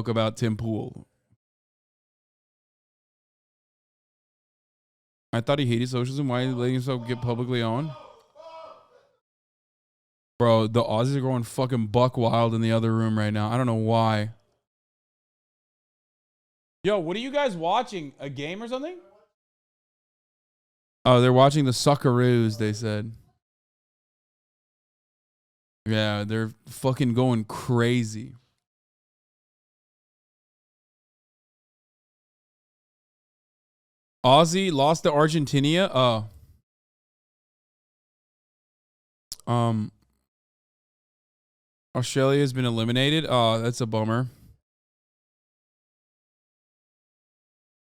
joke about Tim Pool. I thought he hated socialism. Why are you letting himself get publicly owned? Bro, the Aussies are going fucking buck wild in the other room right now. I don't know why. Yo, what are you guys watching? A game or something? Oh, they're watching the Socceroos, they said. Yeah, they're fucking going crazy. Aussie lost to Argentina. Australia has been eliminated. Oh, that's a bummer.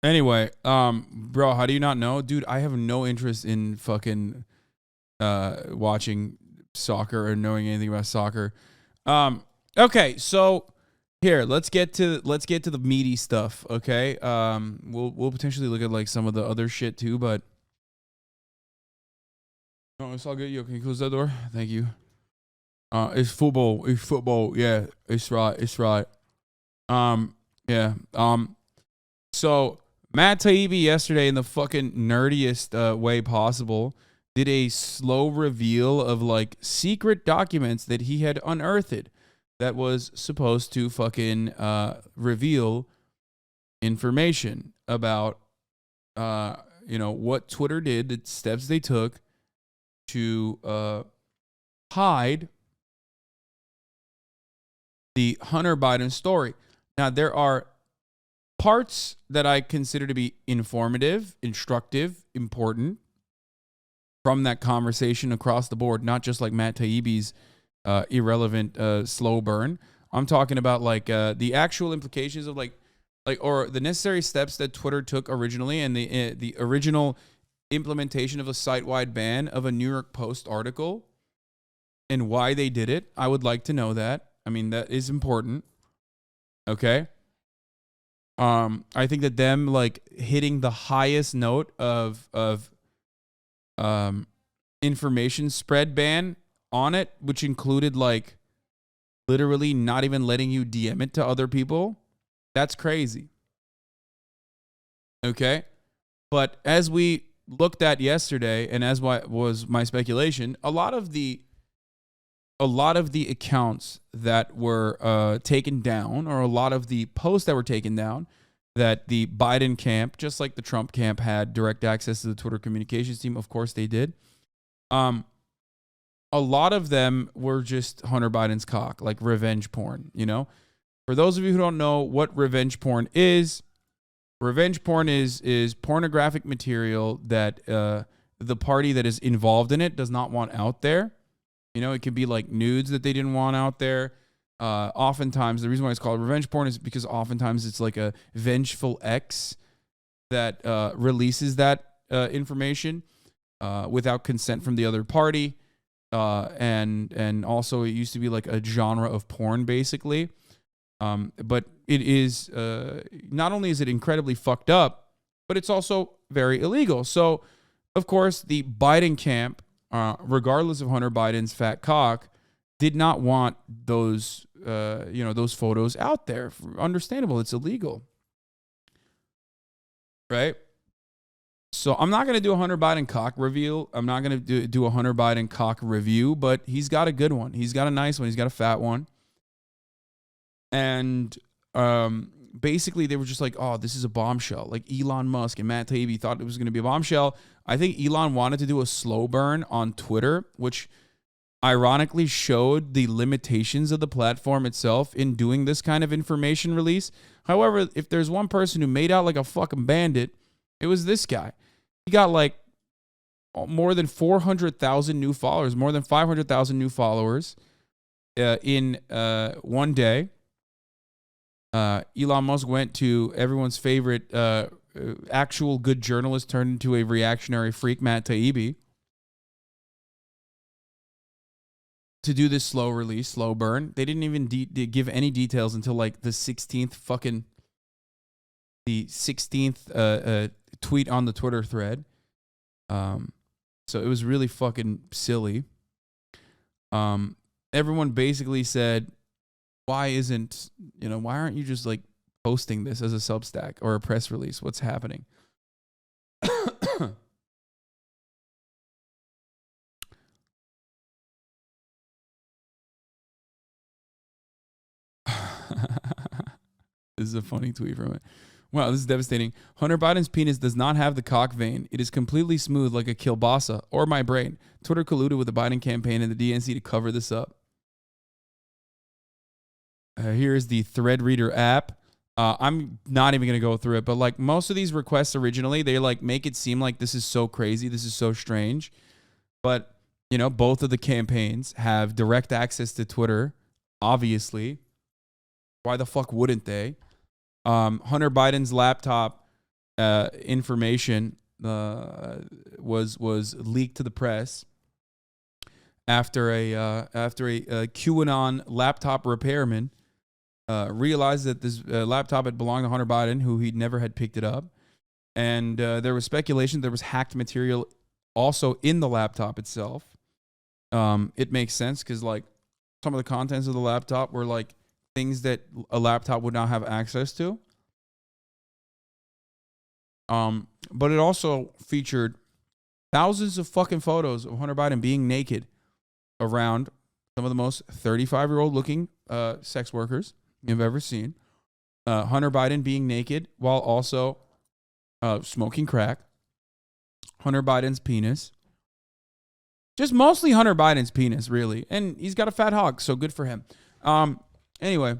Anyway, bro, how do you not know? Dude, I have no interest in fucking watching soccer or knowing anything about soccer. Okay, so here, let's get to the meaty stuff, okay? We'll potentially look at like some of the other shit too, but no, it's all good. You can close that door? Thank you. It's football. It's football. Yeah, it's right. It's right. Yeah. So Matt Taibbi yesterday, in the fucking nerdiest way possible, did a slow reveal of like secret documents that he had unearthed that was supposed to fucking reveal information about what Twitter did, the steps they took to hide the Hunter Biden story. Now, there are parts that I consider to be informative, instructive, important from that conversation across the board, not just like Matt Taibbi's irrelevant slow burn. I'm talking about like the actual implications of or the necessary steps that Twitter took originally, and the original implementation of a site-wide ban of a New York Post article and why they did it. I would like to know that. I mean, that is important. Okay. I think that them like hitting the highest note of information spread ban on it, which included like literally not even letting you DM it to other people. That's crazy. Okay. But as we looked at yesterday, and as was my speculation, a lot of the accounts that were taken down, or a lot of the posts that were taken down, that the Biden camp, just like the Trump camp, had direct access to the Twitter communications team. Of course they did. A lot of them were just Hunter Biden's cock, like revenge porn, you know? For those of you who don't know what revenge porn is pornographic material that the party that is involved in it does not want out there. You know, it could be like nudes that they didn't want out there. Oftentimes, the reason why it's called revenge porn is because oftentimes it's like a vengeful ex that releases that information without consent from the other party. And also it used to be like a genre of porn, basically. But it is, not only is it incredibly fucked up, but it's also very illegal. So, of course, the Biden camp, regardless of Hunter Biden's fat cock, did not want those photos out there. Understandable. It's illegal. Right? So I'm not going to do a Hunter Biden cock reveal. I'm not going to do a Hunter Biden cock review, but he's got a good one. He's got a nice one. He's got a fat one. And basically they were just like, oh, this is a bombshell. Like Elon Musk and Matt Taibbi thought it was going to be a bombshell. I think Elon wanted to do a slow burn on Twitter, which ironically showed the limitations of the platform itself in doing this kind of information release. However, if there's one person who made out like a fucking bandit, it was this guy. He got like more than 400,000 new followers, more than 500,000 new followers in one day. Elon Musk went to everyone's favorite actual good journalist turned into a reactionary freak, Matt Taibbi, to do this slow release, slow burn. They didn't even give any details until like the 16th tweet on the Twitter thread. So it was really fucking silly. Everyone basically said, why aren't you just like posting this as a Substack or a press release? What's happening? This is a funny tweet from it. Wow, this is devastating. Hunter Biden's penis does not have the cock vein. It is completely smooth like a kielbasa or my brain. Twitter colluded with the Biden campaign and the DNC to cover this up. Here is the Thread Reader app. I'm not even going to go through it, but like most of these requests originally, they like make it seem like this is so crazy. This is so strange. But, both of the campaigns have direct access to Twitter, obviously. Why the fuck wouldn't they? Hunter Biden's laptop information was leaked to the press after a QAnon laptop repairman realized that this laptop had belonged to Hunter Biden, who he'd never had picked it up, and there was speculation there was hacked material also in the laptop itself. It makes sense because like some of the contents of the laptop were like things that a laptop would not have access to. But it also featured thousands of fucking photos of Hunter Biden being naked around some of the most 35-year-old looking sex workers you've ever seen. Hunter Biden being naked while also smoking crack. Hunter Biden's penis. Just mostly Hunter Biden's penis, really. And he's got a fat hog, so good for him. Anyway.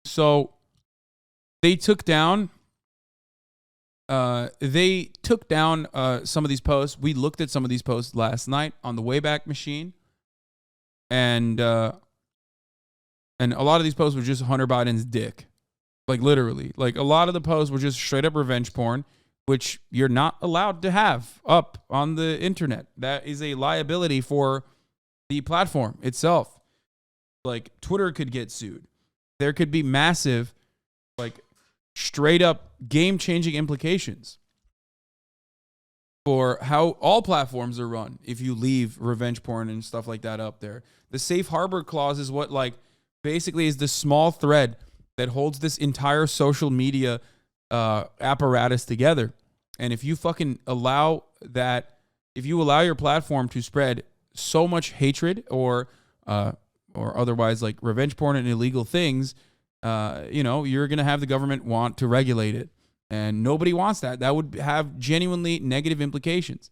So they took down some of these posts. We looked at some of these posts last night on the Wayback Machine. And a lot of these posts were just Hunter Biden's dick. Like literally. Like a lot of the posts were just straight up revenge porn, which you're not allowed to have up on the internet. That is a liability for the platform itself. Like Twitter could get sued. There could be massive, like straight up game-changing implications for how all platforms are run if you leave revenge porn and stuff like that up there. The safe harbor clause is what like basically is the small thread that holds this entire social media apparatus together. And if you fucking allow your platform to spread so much hatred or otherwise like revenge porn and illegal things, you're going to have the government want to regulate it. And nobody wants that. That would have genuinely negative implications.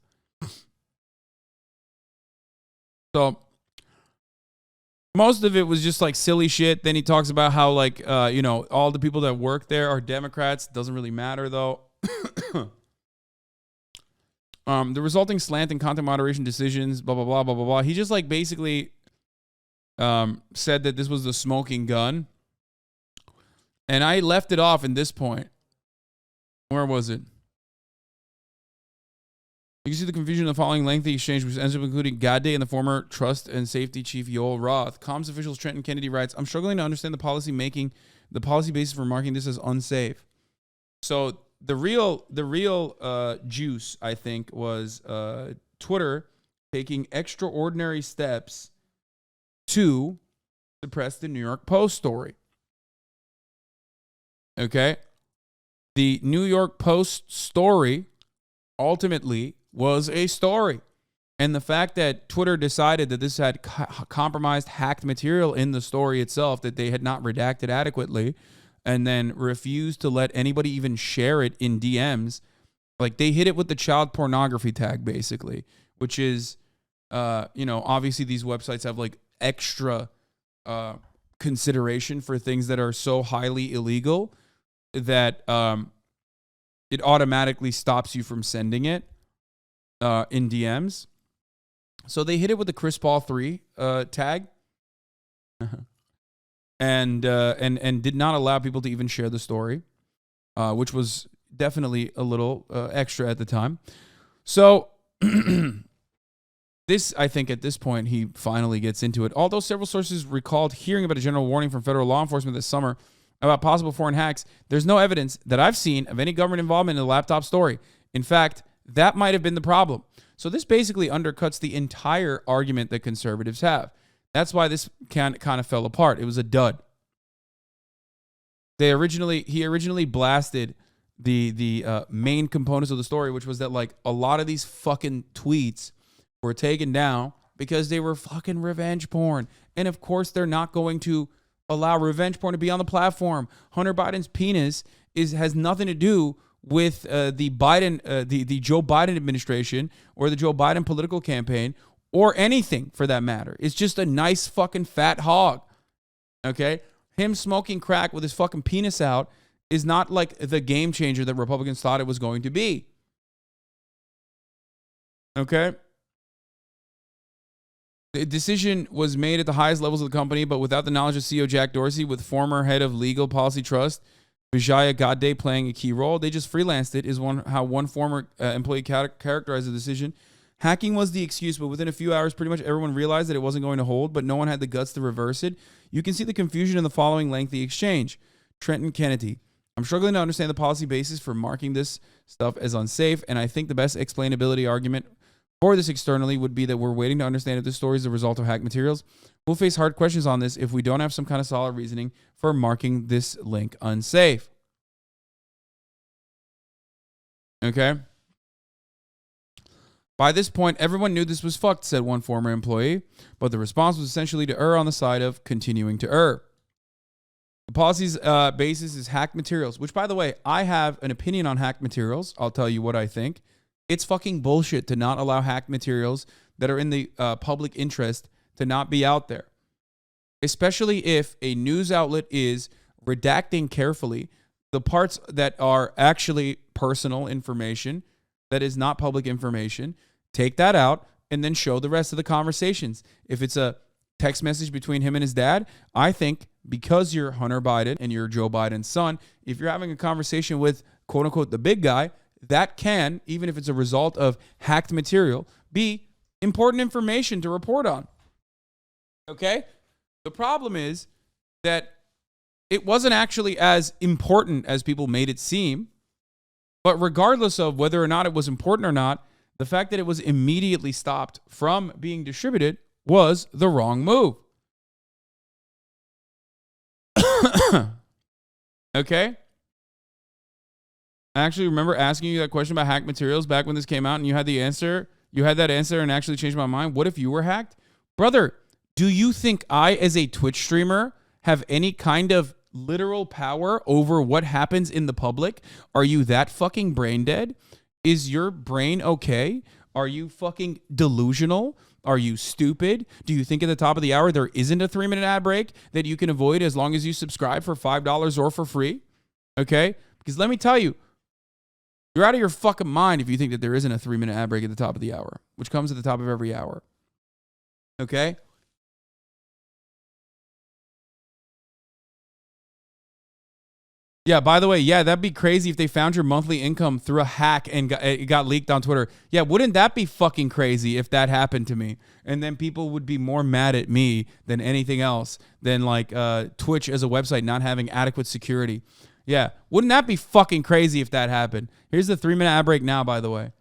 So most of it was just like silly shit. Then he talks about how like, all the people that work there are Democrats. Doesn't really matter though. The resulting slant in content moderation decisions, blah, blah, blah, blah, blah, blah. He just like basically said that this was the smoking gun. And I left it off in this point. Where was it? You can see the confusion in the following lengthy exchange, which ends up including Gade and the former Trust and Safety Chief Yoel Roth. Comms officials Trenton Kennedy writes, I'm struggling to understand the policy basis for marking this as unsafe. So the real juice, I think, was Twitter taking extraordinary steps to suppress the New York Post story. Okay? The New York Post story ultimately was a story. And the fact that Twitter decided that this had compromised, hacked material in the story itself that they had not redacted adequately, and then refused to let anybody even share it in DMs, like they hit it with the child pornography tag, basically, which is, obviously these websites have like extra consideration for things that are so highly illegal that it automatically stops you from sending it in DMs. So they hit it with the Chris Paul 3 tag and did not allow people to even share the story, which was definitely a little extra at the time. So this, I think at this point, he finally gets into it. Although several sources recalled hearing about a general warning from federal law enforcement this summer about possible foreign hacks, there's no evidence that I've seen of any government involvement in the laptop story. In fact, That might have been the problem. So this basically undercuts the entire argument that conservatives have. That's why this kind of fell apart. It was a dud. He originally blasted the main components of the story, which was that like a lot of these fucking tweets were taken down because they were fucking revenge porn. And of course, they're not going to allow revenge porn to be on the platform. Hunter Biden's penis has nothing to do with the Joe Biden administration or the Joe Biden political campaign or anything for that matter. It's just a nice fucking fat hog. Okay? Him smoking crack with his fucking penis out is not like the game changer that Republicans thought it was going to be. Okay? The decision was made at the highest levels of the company, but without the knowledge of CEO Jack Dorsey, with former head of legal policy trust, Vijaya Gadde, playing a key role. They just freelanced it, is how one former employee characterized the decision. Hacking was the excuse, but within a few hours, pretty much everyone realized that it wasn't going to hold, but no one had the guts to reverse it. You can see the confusion in the following lengthy exchange. Trenton Kennedy: I'm struggling to understand the policy basis for marking this stuff as unsafe, and I think the best explainability argument for this externally would be that we're waiting to understand if this story is the result of hacked materials. We'll face hard questions on this if we don't have some kind of solid reasoning for marking this link unsafe. Okay? By this point, everyone knew this was fucked, said one former employee, but the response was essentially to err on the side of continuing to err. The policy's basis is hacked materials, which, by the way, I have an opinion on hacked materials. I'll tell you what I think. It's fucking bullshit to not allow hacked materials that are in the public interest to not be out there, especially if a news outlet is redacting carefully the parts that are actually personal information that is not public information. Take that out and then show the rest of the conversations. If it's a text message between him and his dad, I think because you're Hunter Biden and you're Joe Biden's son, if you're having a conversation with quote unquote the big guy, that can, even if it's a result of hacked material, be important information to report on. Okay? The problem is that it wasn't actually as important as people made it seem. But regardless of whether or not it was important or not, the fact that it was immediately stopped from being distributed was the wrong move. Okay? I actually remember asking you that question about hacked materials back when this came out and you had the answer. You had that answer and actually changed my mind. What if you were hacked? Brother, do you think I, as a Twitch streamer, have any kind of literal power over what happens in the public? Are you that fucking brain dead? Is your brain okay? Are you fucking delusional? Are you stupid? Do you think at the top of the hour there isn't a 3-minute ad break that you can avoid as long as you subscribe for $5 or for free? Okay? Because let me tell you, you're out of your fucking mind if you think that there isn't a 3-minute ad break at the top of the hour, which comes at the top of every hour. Okay? Yeah, by the way, yeah, that'd be crazy if they found your monthly income through a hack and it got leaked on Twitter. Yeah, wouldn't that be fucking crazy if that happened to me? And then people would be more mad at me than anything else, than like Twitch as a website not having adequate security. Yeah, wouldn't that be fucking crazy if that happened? Here's the 3-minute ad break now, by the way.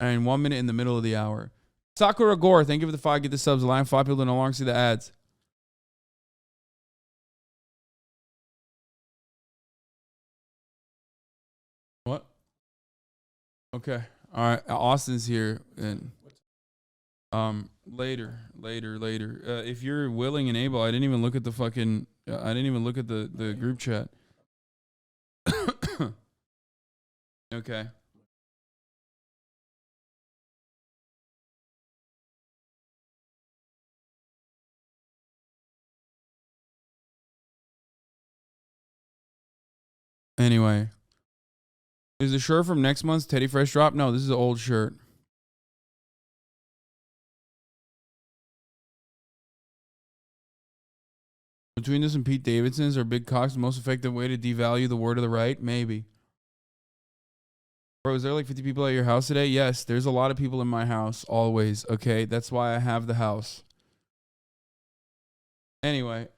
And 1 minute in the middle of the hour. Sakura Gore, thank you for the 5. Get the subs. Allowing 5 people to no longer see the ads. What? Okay. All right. Austin's here. And later. If you're willing and able, I didn't even look at the fucking. I didn't even look at the group chat. Okay. Anyway, is the shirt from next month's Teddy Fresh drop? No, this is an old shirt. Between this and Pete Davidson's, are big cocks the most effective way to devalue the word of the right? Maybe. Bro, is there like 50 people at your house today? Yes, there's a lot of people in my house, always. Okay, that's why I have the house. Anyway,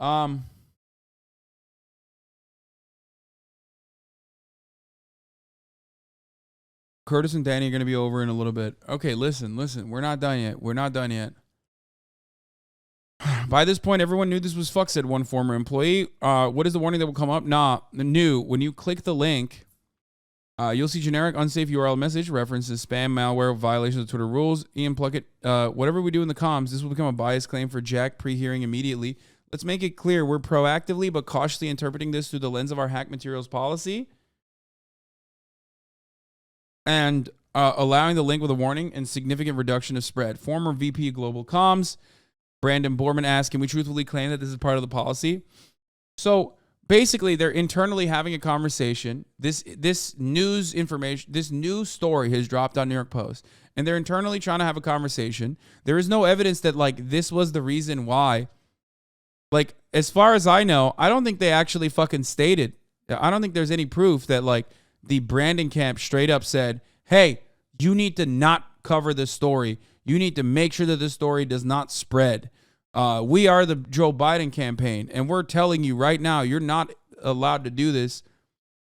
Curtis and Danny are going to be over in a little bit. Okay, listen. We're not done yet. By this point, everyone knew this was fuck, said one former employee. What is the warning that will come up? New. When you click the link, you'll see generic unsafe URL message, references spam, malware, violations of Twitter rules. Ian Pluckett, whatever we do in the comms, this will become a bias claim for Jack pre-hearing immediately. Let's make it clear we're proactively but cautiously interpreting this through the lens of our hack materials policy and allowing the link with a warning and significant reduction of spread. Former VP Global Comms, Brandon Borman asked, can we truthfully claim that this is part of the policy? So basically, they're internally having a conversation. This news information, this news story has dropped on New York Post, and they're internally trying to have a conversation. There is no evidence that, like, this was the reason why. Like, as far as I know, I don't think they actually fucking stated. I don't think there's any proof that, like, the branding camp straight up said, hey, you need to not cover this story. You need to make sure that this story does not spread. We are the Joe Biden campaign, and we're telling you right now, you're not allowed to do this.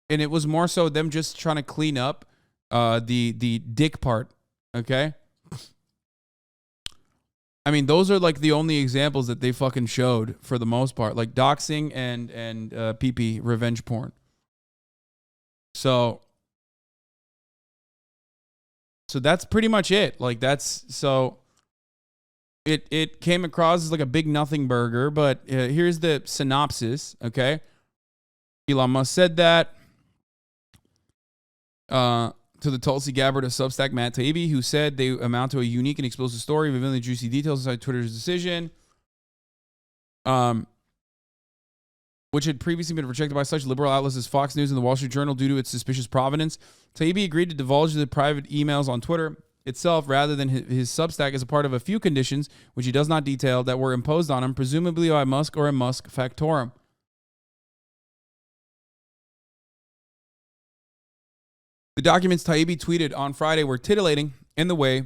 And it was more so them just trying to clean up the dick part, okay? I mean, those are like the only examples that they fucking showed for the most part, like doxing and PP revenge porn. So that's pretty much it. Like it came across as like a big nothing burger, but here's the synopsis, okay? Elon Musk said that to the Tulsi Gabbard of Substack, Matt Taibbi, who said they amount to a unique and explosive story, revealing the juicy details inside Twitter's decision, which had previously been rejected by such liberal outlets as Fox News and the Wall Street Journal due to its suspicious provenance. Taibbi agreed to divulge the private emails on Twitter itself rather than his Substack as a part of a few conditions, which he does not detail, that were imposed on him, presumably by Musk or a Musk factotum. The documents Taibbi tweeted on Friday were titillating in the way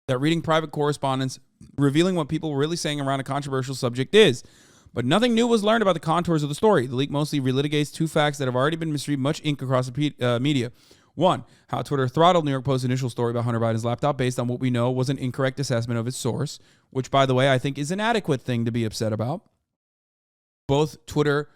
that reading private correspondence, revealing what people were really saying around a controversial subject is. But nothing new was learned about the contours of the story. The leak mostly relitigates two facts that have already been received much ink across the media. One, how Twitter throttled New York Post's initial story about Hunter Biden's laptop based on what we know was an incorrect assessment of its source, which, by the way, I think is an adequate thing to be upset about. Both Twitter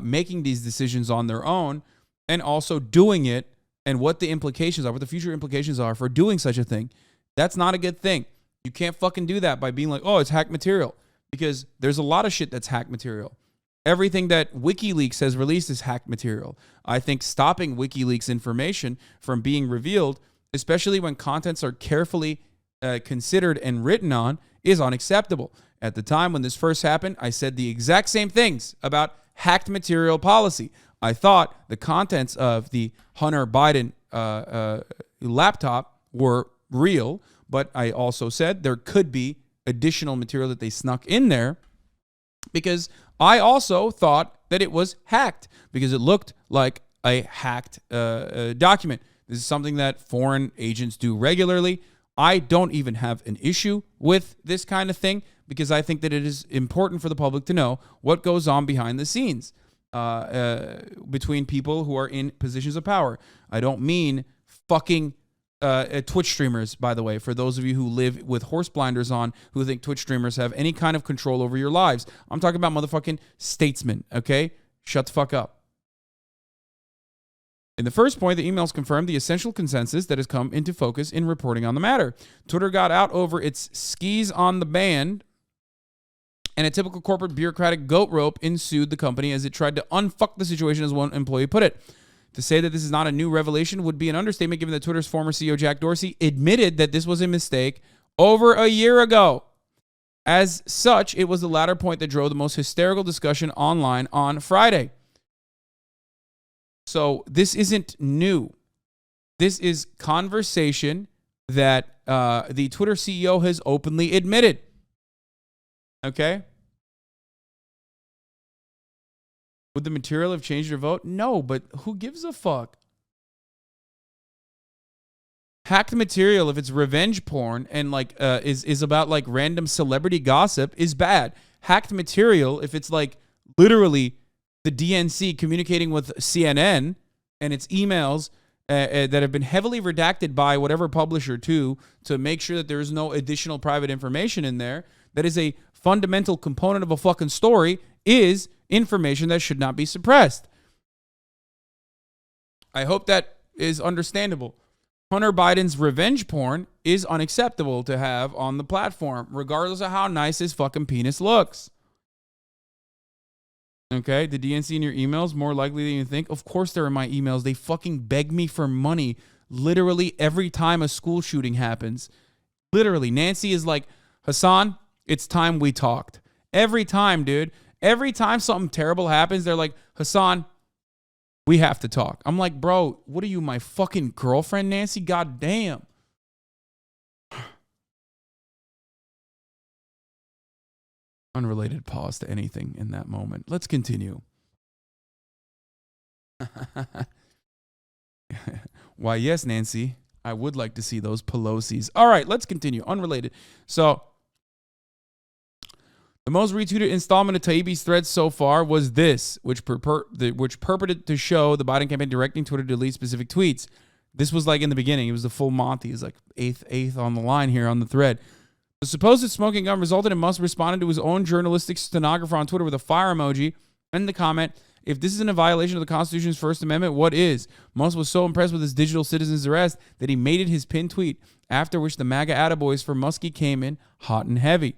making these decisions on their own and also doing it, and what the implications are, what the future implications are for doing such a thing. That's not a good thing. You can't fucking do that by being like, oh, it's hack material. Because there's a lot of shit that's hack material. Everything that WikiLeaks has released is hack material. I think stopping WikiLeaks information from being revealed, especially when contents are carefully considered and written on, is unacceptable. At the time when this first happened, I said the exact same things about hacked material policy. I thought the contents of the Hunter Biden laptop were real, but I also said there could be additional material that they snuck in there because I also thought that it was hacked because it looked like a hacked document. This is something that foreign agents do regularly. I don't even have an issue with this kind of thing because I think that it is important for the public to know what goes on behind the scenes between people who are in positions of power. I don't mean fucking Twitch streamers, by the way, for those of you who live with horse blinders on, who think Twitch streamers have any kind of control over your lives. I'm talking about motherfucking statesmen, okay? Shut the fuck up. In the first point, the emails confirmed the essential consensus that has come into focus in reporting on the matter. Twitter got out over its skis on the band, and a typical corporate bureaucratic goat rope ensued the company as it tried to unfuck the situation, as one employee put it. To say that this is not a new revelation would be an understatement, given that Twitter's former CEO Jack Dorsey admitted that this was a mistake over a year ago. As such, it was the latter point that drove the most hysterical discussion online on Friday. So this isn't new. This is conversation that the Twitter CEO has openly admitted. Okay? Would the material have changed your vote? No, but who gives a fuck? Hacked material, if it's revenge porn and like is about like random celebrity gossip, is bad. Hacked material, if it's like literally the DNC communicating with CNN and its emails that have been heavily redacted by whatever publisher to make sure that there is no additional private information in there, that is a fundamental component of a fucking story, is information that should not be suppressed. I hope that is understandable. Hunter Biden's revenge porn is unacceptable to have on the platform, regardless of how nice his fucking penis looks. Okay, the DNC in your emails, more likely than you think. Of course they're in my emails. They fucking beg me for money literally every time a school shooting happens. Literally, Nancy is like, Hasan, it's time we talked. Every time, dude. Every time something terrible happens, they're like, Hasan, we have to talk. I'm like, bro, what are you, my fucking girlfriend, Nancy? God damn. Unrelated pause to anything in that moment. Let's continue. Why, yes, Nancy. I would like to see those Pelosi's. All right, let's continue. Unrelated. So, the most retweeted installment of Taibbi's threads so far was this, which purported to show the Biden campaign directing Twitter to delete specific tweets. This was like in the beginning. It was the full Monty. It's like eighth on the line here on the thread. The supposed smoking gun resulted in Musk responding to his own journalistic stenographer on Twitter with a fire emoji and the comment, if this isn't a violation of the Constitution's First Amendment, what is? Musk was so impressed with his digital citizen's arrest that he made it his pinned tweet, after which the MAGA attaboys for Muskie came in hot and heavy.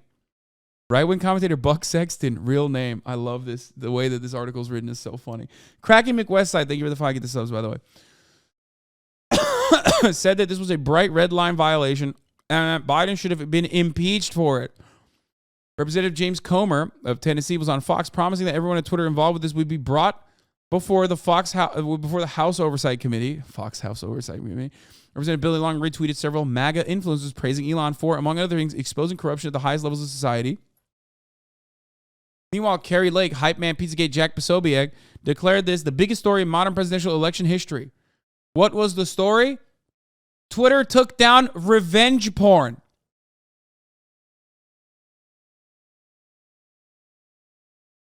Right-wing commentator Buck Sexton, real name. I love this. The way that this article is written is so funny. Cracking McWestside, thank you for the 5 get the subs, by the way, said that this was a bright red line violation and Biden should have been impeached for it. Representative James Comer of Tennessee was on Fox promising that everyone at Twitter involved with this would be brought before the House Oversight Committee. Fox House Oversight Committee. Representative Billy Long retweeted several MAGA influencers praising Elon for, among other things, exposing corruption at the highest levels of society. Meanwhile, Carrie Lake, hype man Pizzagate Jack Posobiec, declared this the biggest story in modern presidential election history. What was the story? Twitter took down revenge porn.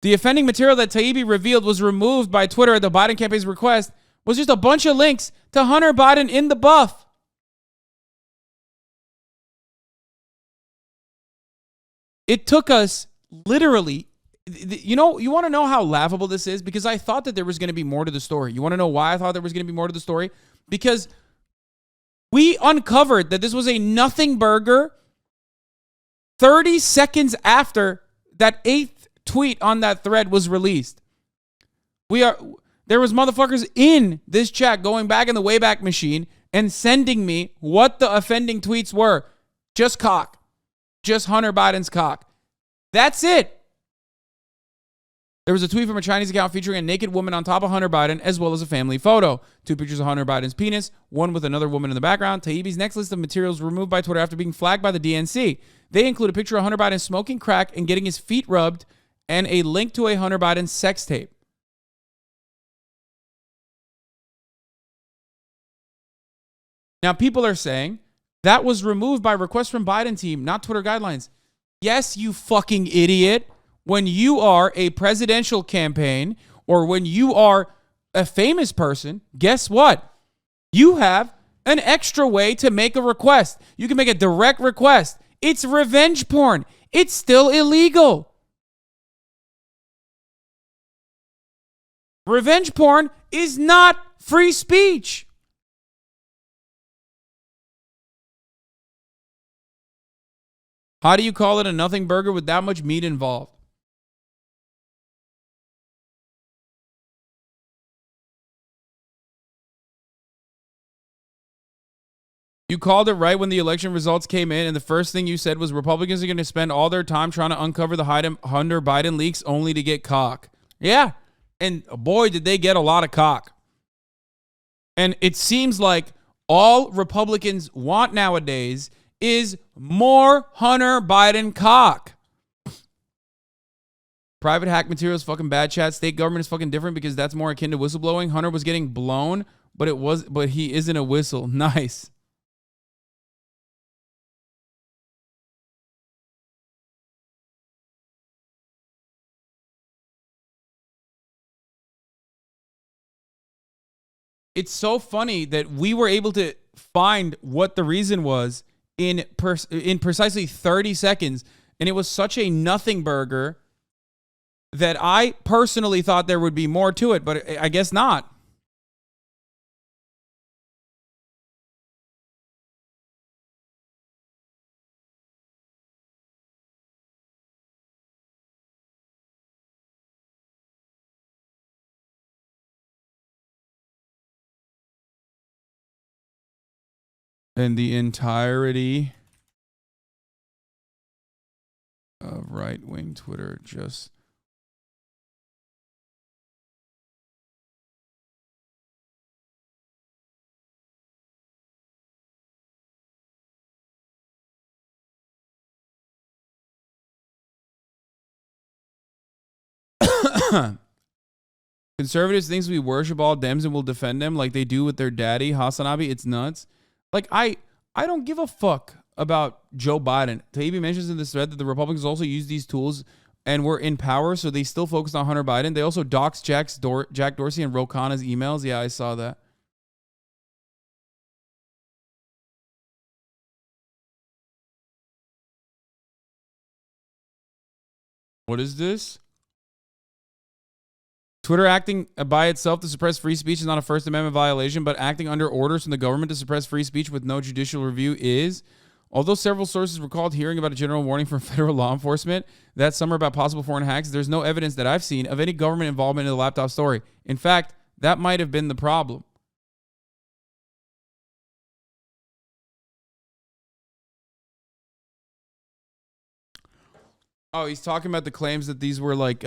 The offending material that Taibbi revealed was removed by Twitter at the Biden campaign's request was just a bunch of links to Hunter Biden in the buff. It took us literally, you want to know how laughable this is? Because I thought that there was going to be more to the story. You want to know why I thought there was going to be more to the story? Because we uncovered that this was a nothing burger 30 seconds after that 8th tweet on that thread was released. There was motherfuckers in this chat going back in the Wayback Machine and sending me what the offending tweets were. Just cock. Just Hunter Biden's cock. That's it. There was a tweet from a Chinese account featuring a naked woman on top of Hunter Biden, as well as a family photo. 2 pictures of Hunter Biden's penis, one with another woman in the background. Taibbi's next list of materials removed by Twitter after being flagged by the DNC. They include a picture of Hunter Biden smoking crack and getting his feet rubbed, and a link to a Hunter Biden sex tape. Now, people are saying that was removed by request from Biden team, not Twitter guidelines. Yes, you fucking idiot. When you are a presidential campaign or when you are a famous person, guess what? You have an extra way to make a request. You can make a direct request. It's revenge porn. It's still illegal. Revenge porn is not free speech. How do you call it a nothing burger with that much meat involved? You called it right when the election results came in, and the first thing you said was Republicans are going to spend all their time trying to uncover the Hunter Biden leaks only to get cock. Yeah, and boy, did they get a lot of cock. And it seems like all Republicans want nowadays is more Hunter Biden cock. Private hack material is fucking bad chat. State government is fucking different because that's more akin to whistleblowing. Hunter was getting blown, but he isn't a whistle. Nice. it's so funny that we were able to find what the reason was in precisely 30 seconds. And it was such a nothing burger that I personally thought there would be more to it, but I guess not. And the entirety of right-wing Twitter just... Conservatives thinks we worship all Dems and will defend them like they do with their daddy, Hasan. It's nuts. Like, I don't give a fuck about Joe Biden. Taibbi mentions in this thread that the Republicans also use these tools and were in power, so they still focused on Hunter Biden. They also doxed Jack Dorsey and Ro Khanna's emails. Yeah, I saw that. What is this? Twitter acting by itself to suppress free speech is not a First Amendment violation, but acting under orders from the government to suppress free speech with no judicial review is. Although several sources recalled hearing about a general warning from federal law enforcement that summer about possible foreign hacks, there's no evidence that I've seen of any government involvement in the laptop story. In fact, that might have been the problem. Oh, he's talking about the claims that these were like,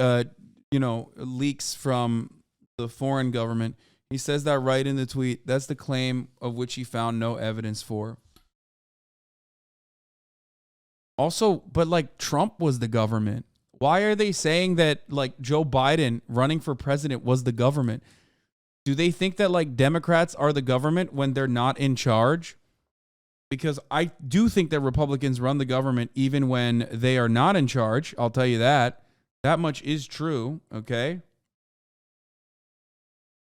leaks from the foreign government. He says that right in the tweet. That's the claim of which he found no evidence for. Also, but like Trump was the government. Why are they saying that like Joe Biden running for president was the government? Do they think that like Democrats are the government when they're not in charge? Because I do think that Republicans run the government even when they are not in charge. I'll tell you that. That much is true, okay?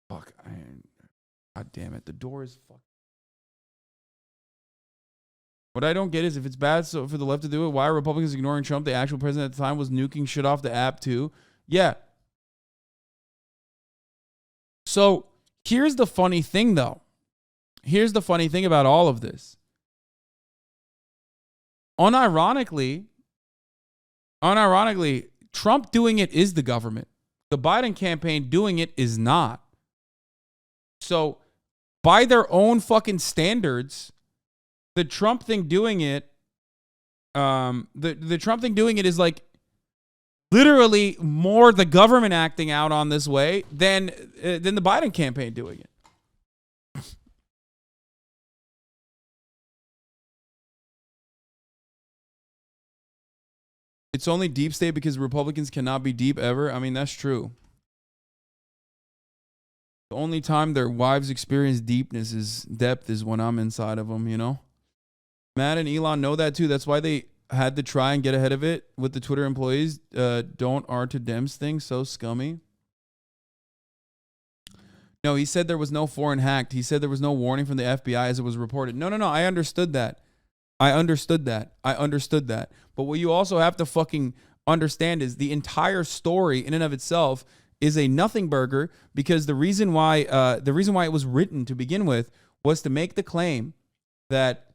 Fuck. God damn it. The door is fucked. What I don't get is if it's bad for the left to do it, why are Republicans ignoring Trump? The actual president at the time was nuking shit off the app too. Yeah. So here's the funny thing, though. Here's the funny thing about all of this. Unironically, Trump doing it is the government. The Biden campaign doing it is not. So by their own fucking standards, the Trump thing doing it, the Trump thing doing it is like literally more the government acting out on this way than the Biden campaign doing it. It's only deep state because Republicans cannot be deep ever. I mean, that's true. The only time their wives experience depth is when I'm inside of them, you know? Matt and Elon know that too. That's why they had to try and get ahead of it with the Twitter employees. Don't R to Dems thing. So scummy. No, he said there was no foreign hacked. He said there was no warning from the FBI as it was reported. No. I understood that. I understood that. But what you also have to fucking understand is the entire story in and of itself is a nothing burger, because the reason why it was written to begin with was to make the claim that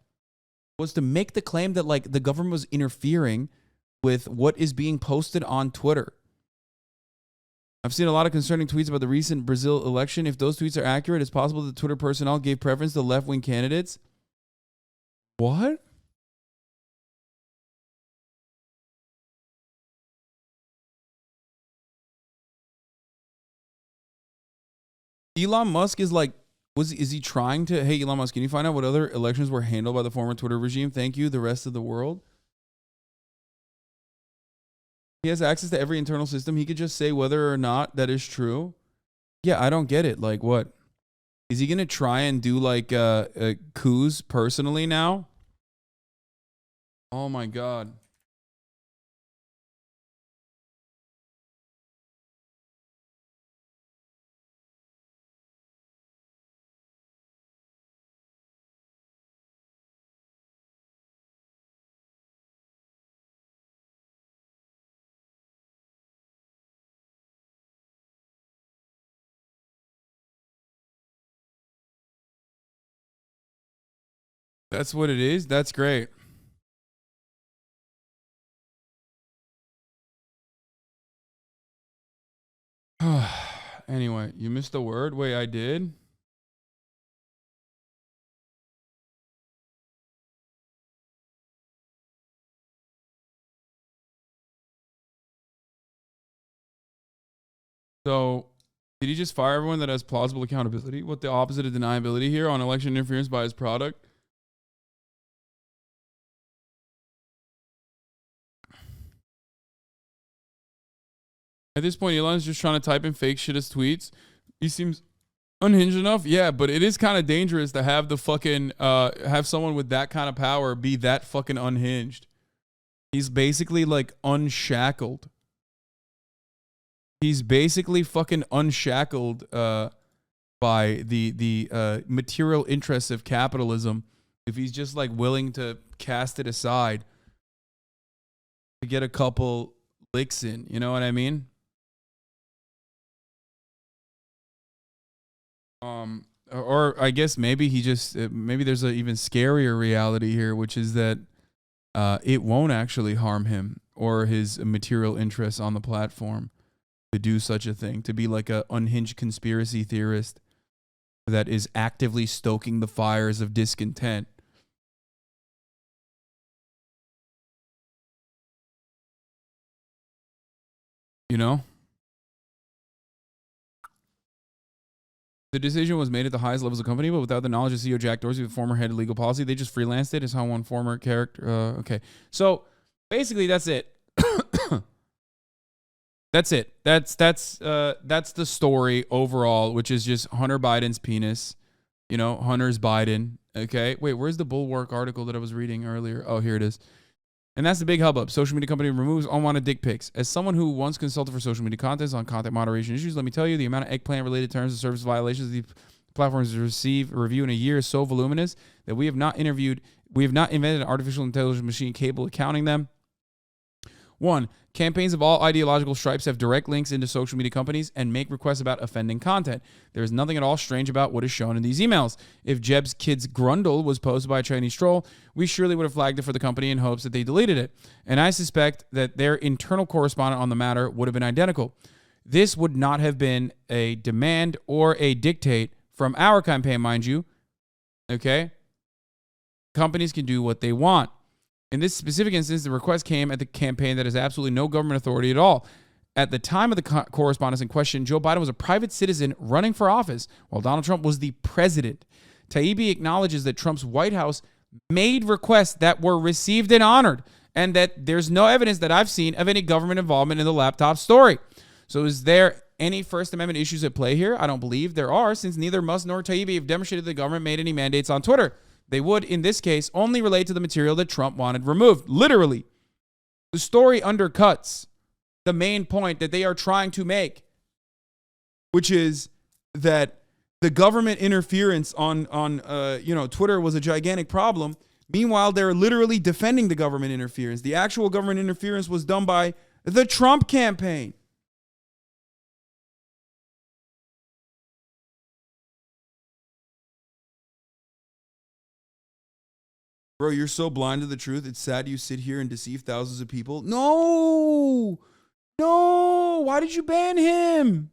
like the government was interfering with what is being posted on Twitter. I've seen a lot of concerning tweets about the recent Brazil election. If those tweets are accurate, it's possible that Twitter personnel gave preference to left-wing candidates. What? Elon Musk is like, is he trying to, hey, Elon Musk, can you find out what other elections were handled by the former Twitter regime? Thank you, the rest of the world. He has access to every internal system. He could just say whether or not that is true. Yeah, I don't get it. Like, what? Is he going to try and do like coups personally now? Oh my God. That's what it is. That's great. Anyway, you missed a word. Wait, I did. So, did he just fire everyone that has plausible accountability? What the opposite of deniability here on election interference by his product? At this point, Elon's just trying to type in fake shit as tweets. He seems unhinged enough, yeah, but it is kind of dangerous to have the fucking have someone with that kind of power be that fucking unhinged. He's basically like unshackled. He's basically fucking unshackled by the material interests of capitalism. If he's just like willing to cast it aside to get a couple licks in, you know what I mean? Or I guess maybe he just maybe there's an even scarier reality here, which is that it won't actually harm him or his material interests on the platform to do such a thing, to be like a unhinged conspiracy theorist that is actively stoking the fires of discontent. You know? The decision was made at the highest levels of the company, but without the knowledge of CEO Jack Dorsey, the former head of legal policy. They just freelanced it, is how one former character. Okay. So basically, that's it. That's it. That's the story overall, which is just Hunter Biden's penis. You know, Hunter's Biden. Okay. Wait, where's the Bulwark article that I was reading earlier? Oh, here it is. And that's the big hubbub. Social media company removes unwanted dick pics. As someone who once consulted for social media contents on content moderation issues, let me tell you, the amount of eggplant-related terms and service violations these platforms receive a review in a year is so voluminous that we have not invented an artificial intelligence machine capable of counting them. 1. Campaigns of all ideological stripes have direct links into social media companies and make requests about offending content. There is nothing at all strange about what is shown in these emails. If Jeb's kid's grundle was posted by a Chinese troll, we surely would have flagged it for the company in hopes that they deleted it. And I suspect that their internal correspondent on the matter would have been identical. This would not have been a demand or a dictate from our campaign, mind you. Okay? Companies can do what they want. In this specific instance, the request came at the campaign that has absolutely no government authority at all. At the time of the correspondence in question, Joe Biden was a private citizen running for office, while Donald Trump was the president. Taibbi acknowledges that Trump's White House made requests that were received and honored, and that there's no evidence that I've seen of any government involvement in the laptop story. So is there any First Amendment issues at play here? I don't believe there are, since neither Musk nor Taibbi have demonstrated the government made any mandates on Twitter. They would, in this case, only relate to the material that Trump wanted removed. Literally. The story undercuts the main point that they are trying to make, which is that the government interference on Twitter was a gigantic problem. Meanwhile, they're literally defending the government interference. The actual government interference was done by the Trump campaign. Bro, you're so blind to the truth. It's sad you sit here and deceive thousands of people. No. Why did you ban him?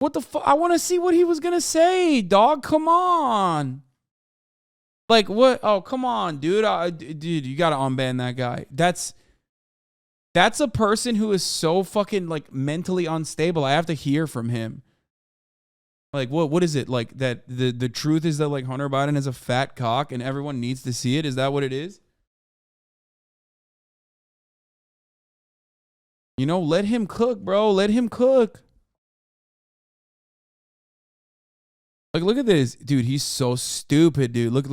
What the fuck? I want to see what he was going to say, dog. Come on. Like, what? Oh, come on, dude. Dude, you got to unban that guy. That's a person who is so fucking, like, mentally unstable. I have to hear from him. Like, what is it? Like, that the truth is that, like, Hunter Biden is a fat cock and everyone needs to see it? Is that what it is? You know, let him cook, bro. Let him cook. Like, look at this. Dude, he's so stupid, dude. Look.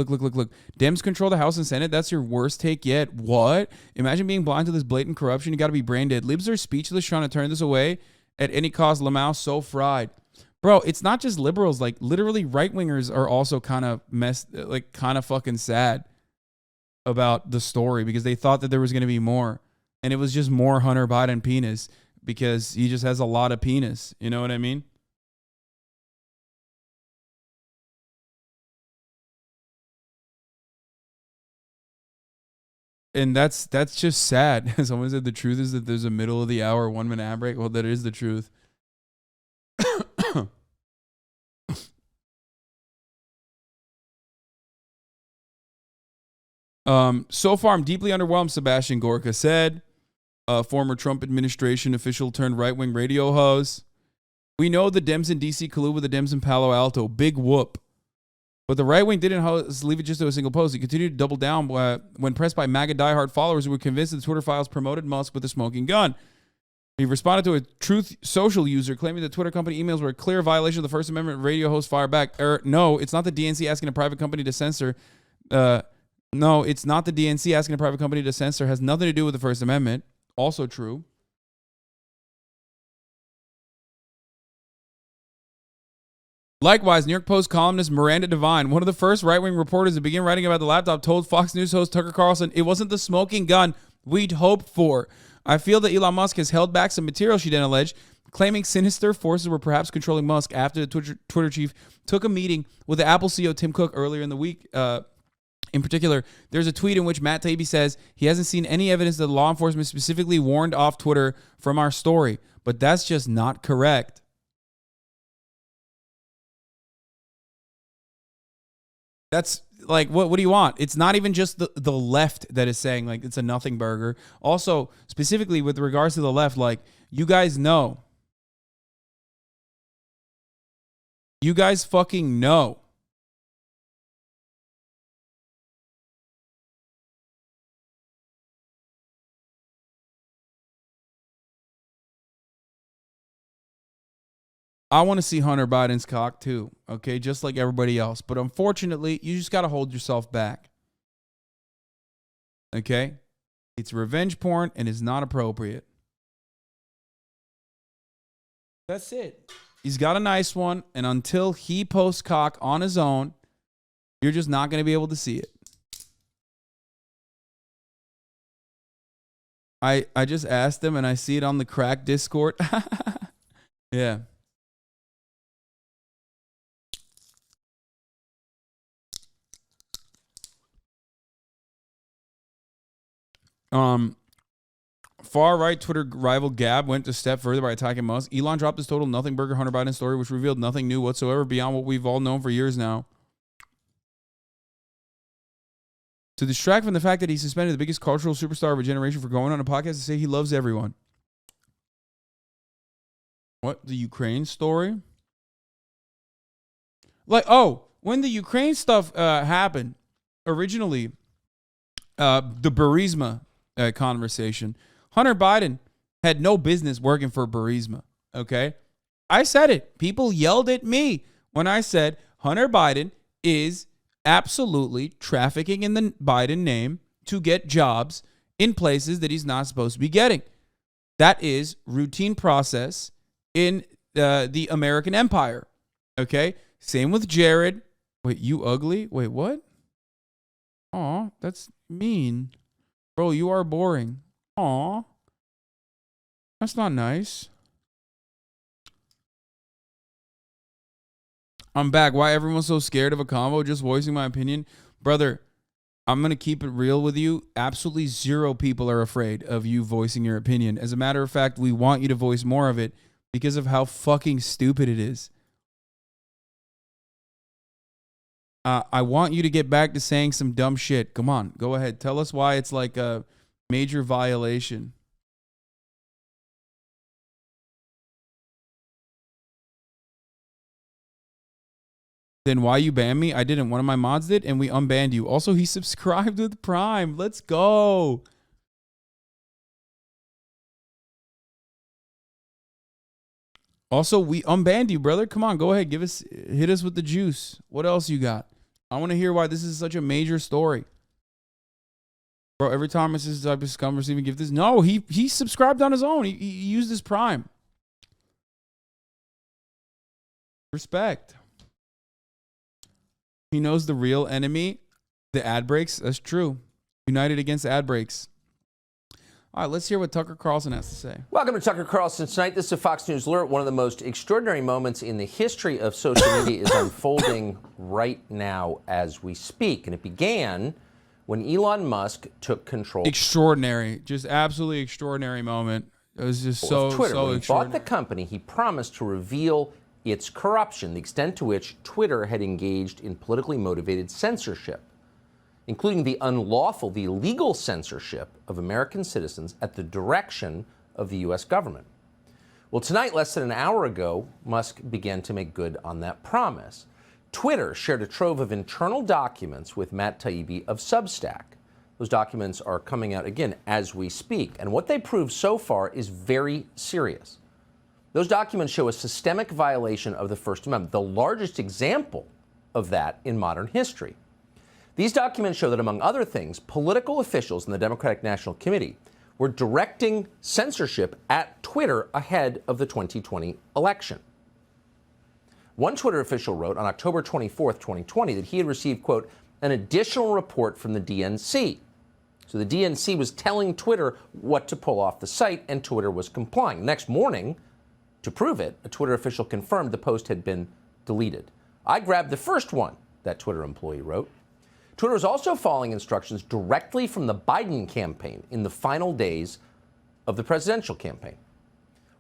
Dems control the House and Senate. That's your worst take yet. What? Imagine being blind to this blatant corruption. You got to be brain dead. Libs are speechless trying to turn this away at any cost. Lamau so fried. Bro, it's not just liberals. Like, literally right-wingers are also kind of kind of fucking sad about the story because they thought that there was going to be more. And it was just more Hunter Biden penis because he just has a lot of penis. You know what I mean? And that's just sad. Someone said the truth is that there's a middle of the hour 1 minute ad break. Well, that is the truth. So far, I'm deeply underwhelmed, Sebastian Gorka said. Former Trump administration official turned right-wing radio host. We know the Dems in D.C. collude with the Dems in Palo Alto. Big whoop. But the right wing didn't leave it just to a single post. He continued to double down when pressed by MAGA diehard followers who were convinced that the Twitter files promoted Musk with a smoking gun. He responded to a Truth Social user claiming the Twitter company emails were a clear violation of the First Amendment. Radio host fired back. No, it's not the DNC asking a private company to censor. No, it's not the DNC asking a private company to censor. Has nothing to do with the First Amendment. Also true. Likewise, New York Post columnist Miranda Devine, one of the first right-wing reporters to begin writing about the laptop, told Fox News host Tucker Carlson it wasn't the smoking gun we'd hoped for. I feel that Elon Musk has held back some material, she then alleged, claiming sinister forces were perhaps controlling Musk after the Twitter chief took a meeting with the Apple CEO Tim Cook earlier in the week. In particular, there's a tweet in which Matt Taibbi says he hasn't seen any evidence that law enforcement specifically warned off Twitter from our story, but that's just not correct. That's like, what do you want? It's not even just the left that is saying like it's a nothing burger. Also, specifically with regards to the left, like you guys know. You guys fucking know. I want to see Hunter Biden's cock too, okay, just like everybody else. But unfortunately, you just got to hold yourself back, okay? It's revenge porn and it's not appropriate. That's it. He's got a nice one, and until he posts cock on his own, you're just not going to be able to see it. I just asked him, and I see it on the crack Discord. Yeah. Far-right Twitter rival Gab went a step further by attacking Musk. Elon dropped his total nothing burger Hunter Biden story, which revealed nothing new whatsoever beyond what we've all known for years now. To distract from the fact that he suspended the biggest cultural superstar of a generation for going on a podcast to say he loves everyone. What? The Ukraine story? Like, oh, when the Ukraine stuff happened, originally, the Burisma conversation, Hunter Biden had no business working for Burisma, okay? I said it. People yelled at me when I said Hunter Biden is absolutely trafficking in the Biden name to get jobs in places that he's not supposed to be getting. That is routine process in the American empire, okay? Same with Jared. Wait, you ugly? Wait, what? Aw, that's mean. Bro, you are boring. Aw. That's not nice. I'm back. Why everyone's so scared of a combo? Just voicing my opinion. Brother, I'm going to keep it real with you. Absolutely zero people are afraid of you voicing your opinion. As a matter of fact, we want you to voice more of it because of how fucking stupid it is. I want you to get back to saying some dumb shit. Come on, go ahead. Tell us why it's like a major violation. Then why you banned me? I didn't. One of my mods did, and we unbanned you. Also, he subscribed with Prime. Let's go. Also, we unbanned you, brother. Come on, go ahead. Hit us with the juice. What else you got? I want to hear why this is such a major story. Bro, every time it's this type of scum receiving gift, no, he subscribed on his own. He used his Prime. Respect. He knows the real enemy, the ad breaks. That's true. United against ad breaks. All right, let's hear what Tucker Carlson has to say. Welcome to Tucker Carlson Tonight. This is a Fox News Alert. One of the most extraordinary moments in the history of social media is unfolding right now as we speak. And it began when Elon Musk took control. Extraordinary, just absolutely extraordinary moment. It was just so Twitter. so When he extraordinary. bought the company, he promised to reveal its corruption, the extent to which Twitter had engaged in politically motivated censorship, including the unlawful, the illegal censorship of American citizens at the direction of the U.S. government. Well, tonight, less than an hour ago, Musk began to make good on that promise. Twitter shared a trove of internal documents with Matt Taibbi of Substack. Those documents are coming out again as we speak, and what they prove so far is very serious. Those documents show a systemic violation of the First Amendment, the largest example of that in modern history. These documents show that, among other things, political officials in the Democratic National Committee were directing censorship at Twitter ahead of the 2020 election. One Twitter official wrote on October 24th, 2020, that he had received, quote, an additional report from the DNC. So the DNC was telling Twitter what to pull off the site, and Twitter was complying. Next morning, to prove it, a Twitter official confirmed the post had been deleted. I grabbed the first one, that Twitter employee wrote. Twitter was also following instructions directly from the Biden campaign in the final days of the presidential campaign.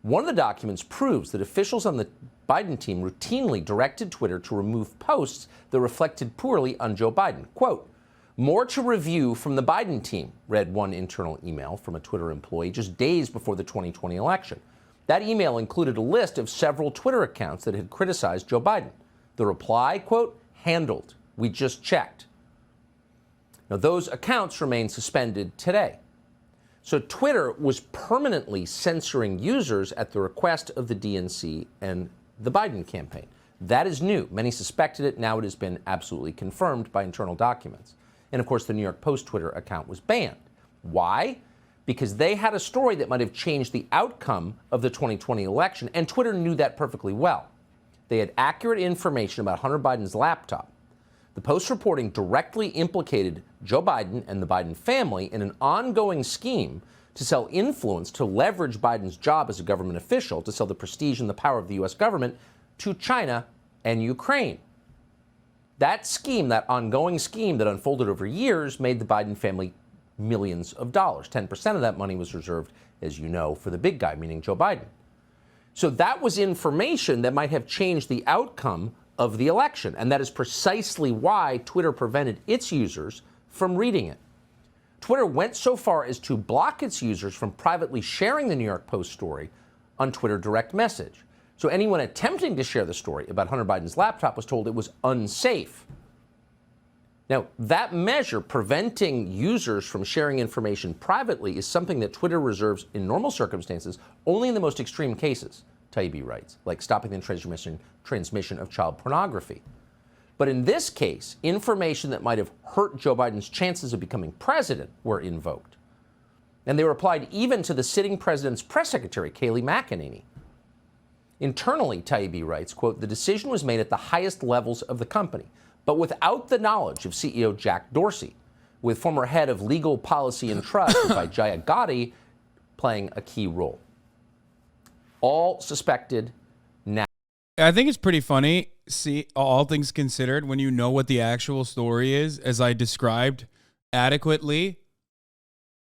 One of the documents proves that officials on the Biden team routinely directed Twitter to remove posts that reflected poorly on Joe Biden. Quote, more to review from the Biden team, read one internal email from a Twitter employee just days before the 2020 election. That email included a list of several Twitter accounts that had criticized Joe Biden. The reply, quote, handled. We just checked. Now, those accounts remain suspended today. So Twitter was permanently censoring users at the request of the DNC and the Biden campaign. That is new. Many suspected it. Now it has been absolutely confirmed by internal documents. And of course, the New York Post Twitter account was banned. Why? Because they had a story that might have changed the outcome of the 2020 election, and Twitter knew that perfectly well. They had accurate information about Hunter Biden's laptop. The Post's reporting directly implicated Joe Biden and the Biden family in an ongoing scheme to sell influence, to leverage Biden's job as a government official, to sell the prestige and the power of the U.S. government to China and Ukraine. That scheme, that ongoing scheme that unfolded over years, made the Biden family millions of dollars. 10% of that money was reserved, as you know, for the big guy, meaning Joe Biden. So that was information that might have changed the outcome of the election, and that is precisely why Twitter prevented its users from reading it. Twitter went so far as to block its users from privately sharing the New York Post story on Twitter direct message. So anyone attempting to share the story about Hunter Biden's laptop was told it was unsafe. Now, that measure, preventing users from sharing information privately, is something that Twitter reserves in normal circumstances only in the most extreme cases, Taibbi writes, like stopping the transmission of child pornography. But in this case, information that might have hurt Joe Biden's chances of becoming president were invoked. And they were applied even to the sitting president's press secretary, Kayleigh McEnany. Internally, Taibbi writes, quote, the decision was made at the highest levels of the company, but without the knowledge of CEO Jack Dorsey, with former head of legal policy and trust Vijaya Gotti playing a key role. All suspected now. I think it's pretty funny, see, all things considered, when you know what the actual story is, as I described adequately,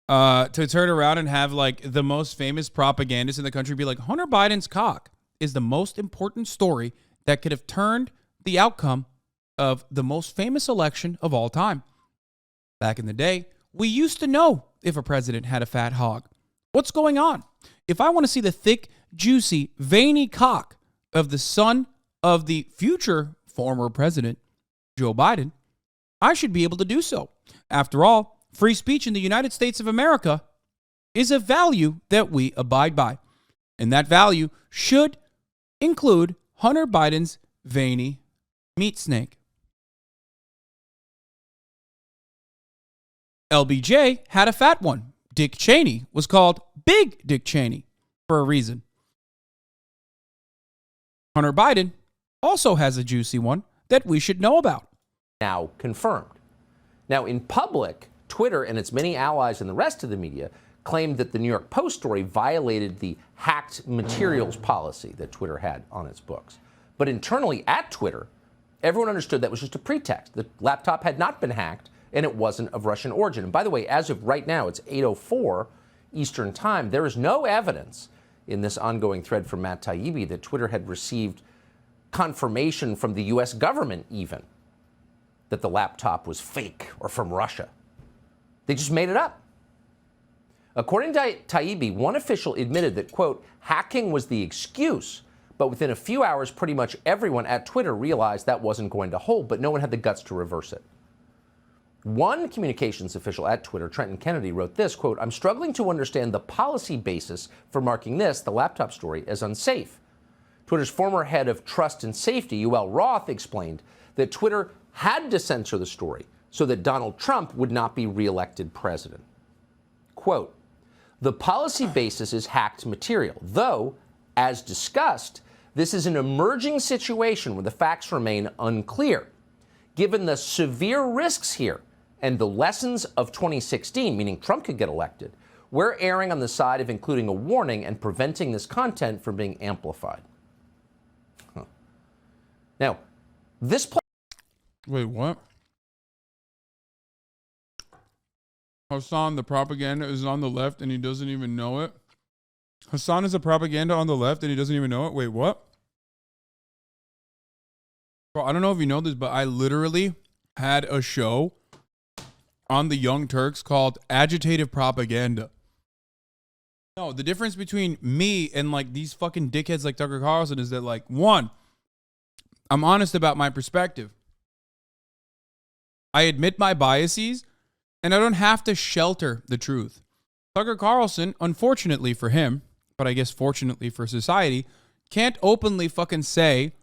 to turn around and have like the most famous propagandist in the country be like, Hunter Biden's cock is the most important story that could have turned the outcome of the most famous election of all time. Back in the day, we used to know if a president had a fat hog. What's going on? If I want to see the thick, juicy, veiny cock of the son of the future former president, Joe Biden, I should be able to do so. After all, free speech in the United States of America is a value that we abide by. And that value should include Hunter Biden's veiny meat snake. LBJ had a fat one. Dick Cheney was called Big Dick Cheney for a reason. Hunter Biden also has a juicy one that we should know about. Now confirmed. Now, in public, Twitter and its many allies and the rest of the media claimed that the New York Post story violated the hacked materials policy that Twitter had on its books. But internally at Twitter, everyone understood that was just a pretext. The laptop had not been hacked, and it wasn't of Russian origin. And by the way, as of right now, it's 8:04 Eastern Time. There is no evidence in this ongoing thread from Matt Taibbi that Twitter had received confirmation from the U.S. government even that the laptop was fake or from Russia. They just made it up. According to Taibbi, one official admitted that, quote, hacking was the excuse, but within a few hours, pretty much everyone at Twitter realized that wasn't going to hold, but no one had the guts to reverse it. One communications official at Twitter, Trenton Kennedy, wrote this, quote, I'm struggling to understand the policy basis for marking this, the laptop story, as unsafe. Twitter's former head of trust and safety, Yoel Roth, explained that Twitter had to censor the story so that Donald Trump would not be reelected president. Quote, the policy basis is hacked material, though, as discussed, this is an emerging situation where the facts remain unclear. Given the severe risks here and the lessons of 2016, meaning Trump could get elected, we're erring on the side of including a warning and preventing this content from being amplified. Now, this... Wait, what? Hasan, the propaganda is on the left and he doesn't even know it? Hasan is a propaganda on the left and he doesn't even know it? Wait, what? Bro, I don't know if you know this, but I literally had a show on the Young Turks called Agitative Propaganda. No, the difference between me and like these fucking dickheads like Tucker Carlson is that, like, one, I'm honest about my perspective. I admit my biases and I don't have to shelter the truth. Tucker Carlson, unfortunately for him, but I guess fortunately for society, can't openly fucking say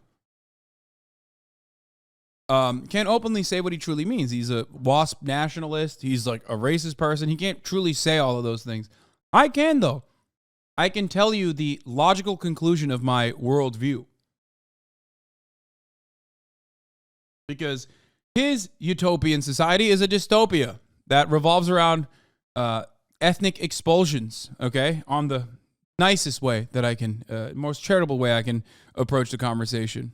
what he truly means. He's a WASP nationalist. He's like a racist person. He can't truly say all of those things. I can, though. I can tell you the logical conclusion of my worldview. Because his utopian society is a dystopia that revolves around ethnic expulsions, okay? On the nicest way that I can, most charitable way I can approach the conversation.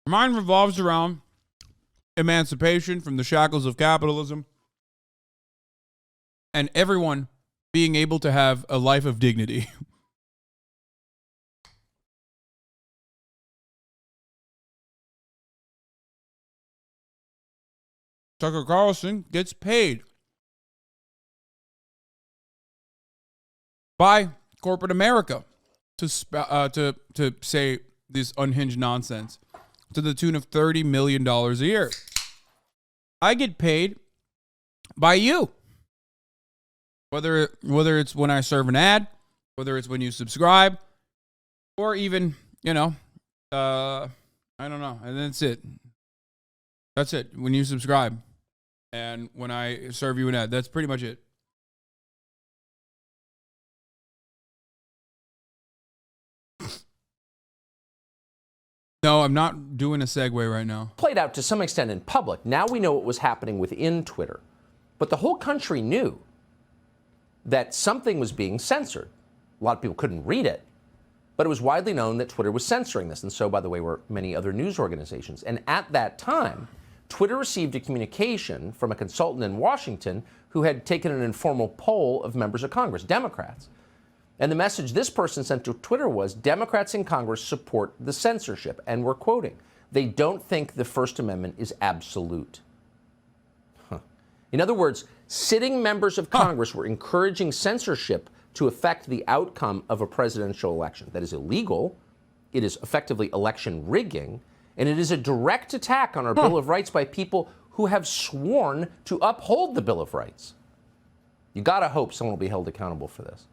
Mine revolves around emancipation from the shackles of capitalism and everyone being able to have a life of dignity. Tucker Carlson gets paid by corporate America to say this unhinged nonsense to the tune of $30 million a year. I get paid by you. Whether it's when I serve an ad, whether it's when you subscribe, or even, I don't know. And that's it. That's it. When you subscribe and when I serve you an ad, that's pretty much it. No, I'm not doing a segue right now. Played out to some extent in public. Now we know what was happening within Twitter. But the whole country knew that something was being censored. A lot of people couldn't read it, but it was widely known that Twitter was censoring this. And so, by the way, were many other news organizations. And at that time, Twitter received a communication from a consultant in Washington who had taken an informal poll of members of Congress, Democrats. And the message this person sent to Twitter was, Democrats in Congress support the censorship. And we're quoting, they don't think the First Amendment is absolute. In other words, sitting members of Congress were encouraging censorship to affect the outcome of a presidential election. That is illegal. It is effectively election rigging. And it is a direct attack on our Bill of Rights by people who have sworn to uphold the Bill of Rights. You got to hope someone will be held accountable for this.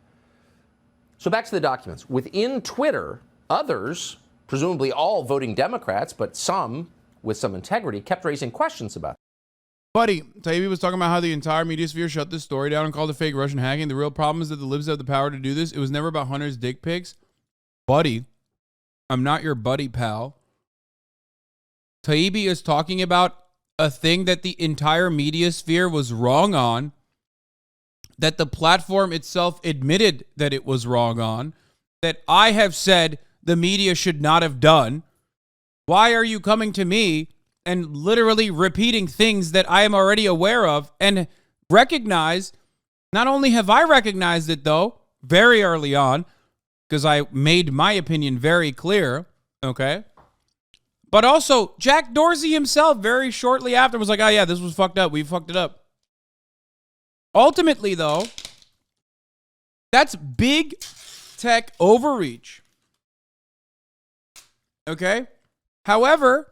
So back to the documents. Within Twitter, others, presumably all voting Democrats, but some with some integrity, kept raising questions about it. Buddy, Taibbi was talking about how the entire media sphere shut this story down and called it fake Russian hacking. The real problem is that the libs have the power to do this. It was never about Hunter's dick pics. Buddy, I'm not your buddy, pal. Taibbi is talking about a thing that the entire media sphere was wrong on, that the platform itself admitted that it was wrong on, that I have said the media should not have done, Why are you coming to me and literally repeating things that I am already aware of and recognize? Not only have I recognized it, though, very early on, because I made my opinion very clear, okay? But also, Jack Dorsey himself very shortly after was like, oh yeah, this was fucked up. We fucked it up. Ultimately, though, that's big tech overreach. Okay? However,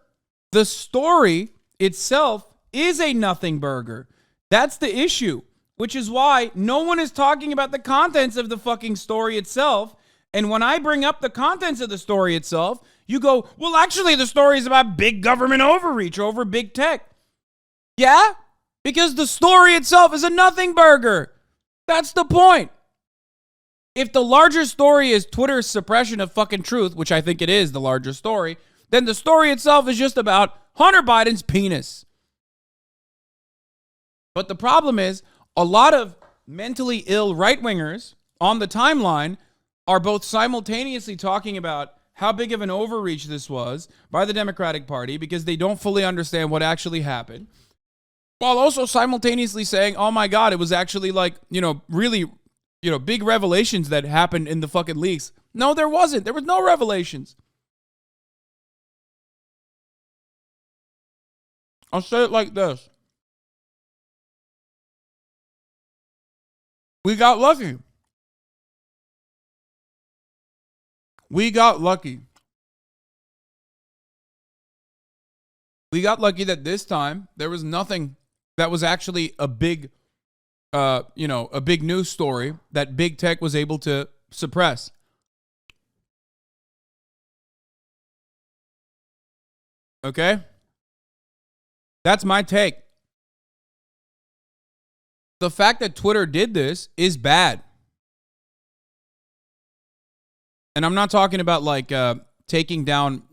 the story itself is a nothing burger. That's the issue, which is why no one is talking about the contents of the fucking story itself. And when I bring up the contents of the story itself, you go, well, actually, the story is about big government overreach over big tech. Yeah? Because the story itself is a nothing burger. That's the point. If the larger story is Twitter's suppression of fucking truth, which I think it is the larger story, then the story itself is just about Hunter Biden's penis. But the problem is, a lot of mentally ill right-wingers on the timeline are both simultaneously talking about how big of an overreach this was by the Democratic Party because they don't fully understand what actually happened, while also simultaneously saying, oh my God, it was actually like, really, big revelations that happened in the fucking leaks. No, there wasn't. There was no revelations. I'll say it like this. We got lucky. We got lucky. We got lucky that this time there was nothing that was actually a big, a big news story that big tech was able to suppress. Okay? That's my take. The fact that Twitter did this is bad. And I'm not talking about like taking down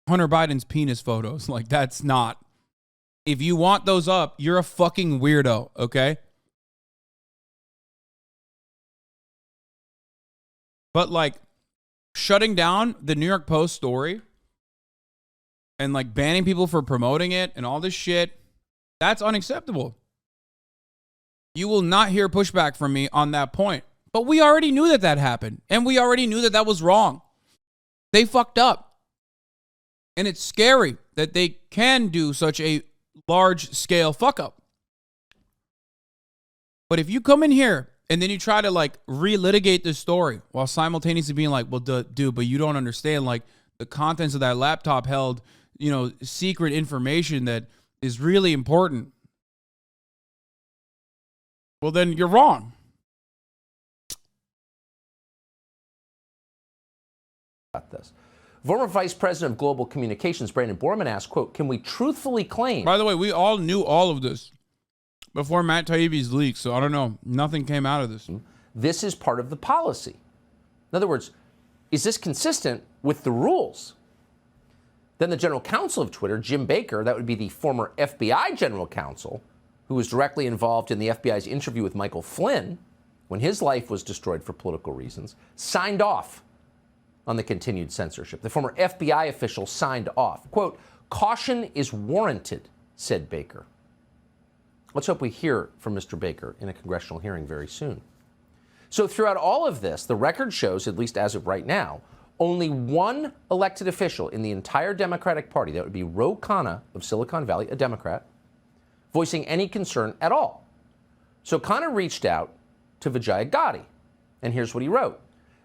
Hunter Biden's penis photos. Like, that's not. If you want those up, you're a fucking weirdo, okay? But like shutting down the New York Post story and like banning people for promoting it and all this shit, that's unacceptable. You will not hear pushback from me on that point. But we already knew that that happened. And we already knew that that was wrong. They fucked up. And it's scary that they can do such a large scale fuck up. But if you come in here and then you try to like relitigate this story while simultaneously being like, well, dude, but you don't understand, like the contents of that laptop held, secret information that is really important. Well, then you're wrong. About this. Former Vice President of Global Communications, Brandon Borman, asked, quote, can we truthfully claim... By the way, we all knew all of this before Matt Taibbi's leak, so I don't know. Nothing came out of this. This is part of the policy. In other words, is this consistent with the rules? Then the general counsel of Twitter, Jim Baker, that would be the former FBI general counsel, who was directly involved in the FBI's interview with Michael Flynn when his life was destroyed for political reasons, signed off on the continued censorship. The former FBI official signed off. Quote, caution is warranted, said Baker. Let's hope we hear from Mr. Baker in a congressional hearing very soon. So throughout all of this, the record shows, at least as of right now, only one elected official in the entire Democratic Party, that would be Ro Khanna of Silicon Valley, a Democrat, voicing any concern at all. So Khanna reached out to Vijaya Gotti, and here's what he wrote.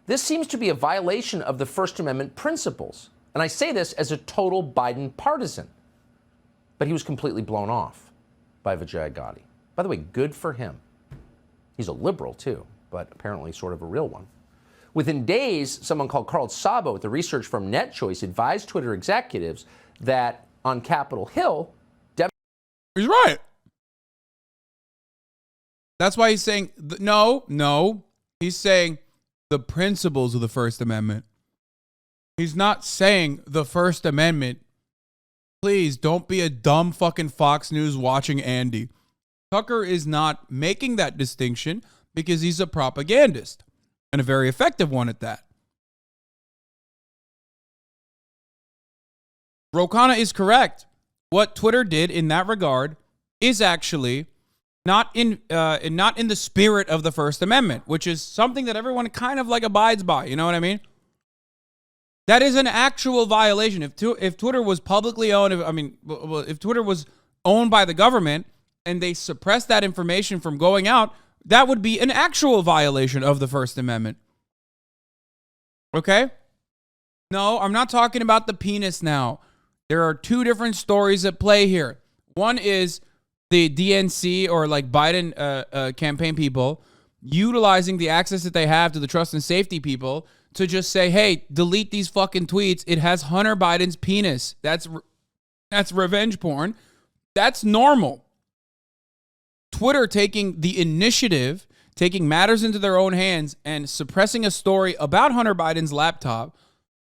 This seems to be a violation of the First Amendment principles. And I say this as a total Biden partisan. But he was completely blown off by Vijaya Gotti. By the way, good for him. He's a liberal, too, but apparently sort of a real one. Within days, someone called Carl Szabo at the research firm NetChoice advised Twitter executives that on Capitol Hill, he's right. That's why he's saying, no. He's saying the principles of the First Amendment. He's not saying the First Amendment. Please don't be a dumb fucking Fox News watching Andy. Tucker is not making that distinction because he's a propagandist and a very effective one at that. Rokana is correct. What Twitter did in that regard is actually not in the spirit of the First Amendment, which is something that everyone kind of like abides by. You know what I mean? That is an actual violation. If Twitter was publicly owned, if Twitter was owned by the government and they suppressed that information from going out, that would be an actual violation of the First Amendment. Okay? No, I'm not talking about the penis now. There are two different stories at play here. One is the DNC or like Biden campaign people utilizing the access that they have to the trust and safety people to just say, hey, delete these fucking tweets. It has Hunter Biden's penis. That's revenge porn. That's normal. Twitter taking the initiative, taking matters into their own hands and suppressing a story about Hunter Biden's laptop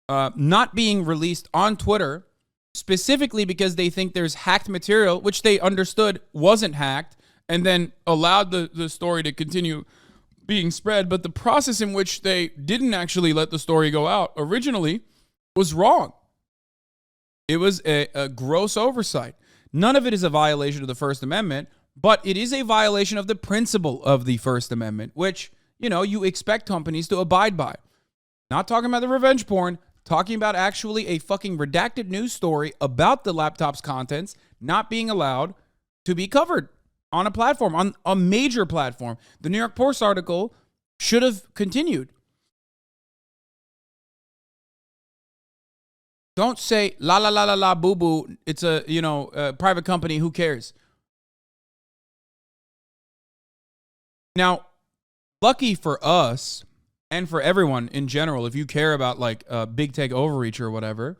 not being released on Twitter, specifically because they think there's hacked material, which they understood wasn't hacked, and then allowed the story to continue being spread. But the process in which they didn't actually let the story go out originally was wrong. It was a gross oversight. None of it is a violation of the First Amendment, but it is a violation of the principle of the First Amendment, which, you expect companies to abide by. Not talking about the revenge porn, talking about actually a fucking redacted news story about the laptop's contents not being allowed to be covered on a platform, on a major platform. The New York Post article should have continued. Don't say la la la la la boo boo. It's a private company. Who cares? Now, lucky for us and for everyone in general, if you care about like big tech overreach or whatever,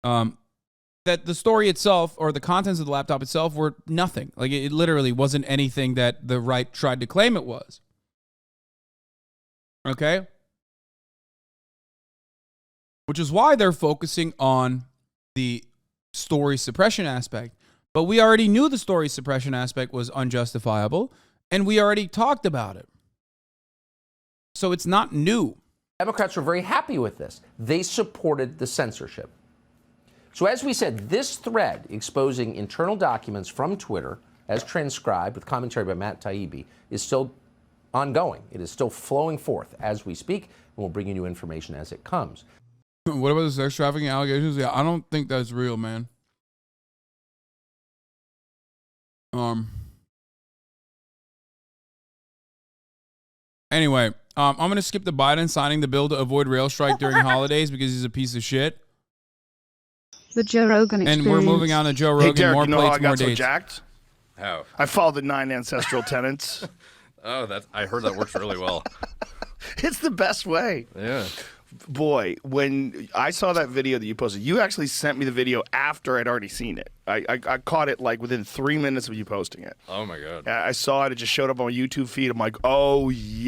that the story itself or the contents of the laptop itself were nothing. Like it literally wasn't anything that the right tried to claim it was. Okay? Which is why they're focusing on the story suppression aspect. But we already knew the story suppression aspect was unjustifiable, and we already talked about it. So it's not new. Democrats were very happy with this. They supported the censorship. So as we said, this thread exposing internal documents from Twitter, as transcribed with commentary by Matt Taibbi, is still ongoing. It is still flowing forth as we speak, and we'll bring you new information as it comes. What about the sex trafficking allegations? Yeah, I don't think that's real, man. Anyway, I'm going to skip the Biden signing the bill to avoid rail strike during holidays because he's a piece of shit. The Joe Rogan experience. And we're moving on to Joe Rogan. Hey, Derek, more you know plates, how I got more so dates. jacked? How? I followed the 9 ancestral tenets. Oh, I heard that works really well. It's the best way. Yeah. Boy, when I saw that video that you posted, you actually sent me the video after I'd already seen it. I caught it like within 3 minutes of you posting it. Oh, my God. I saw it. It just showed up on my YouTube feed. I'm like, oh, yeah.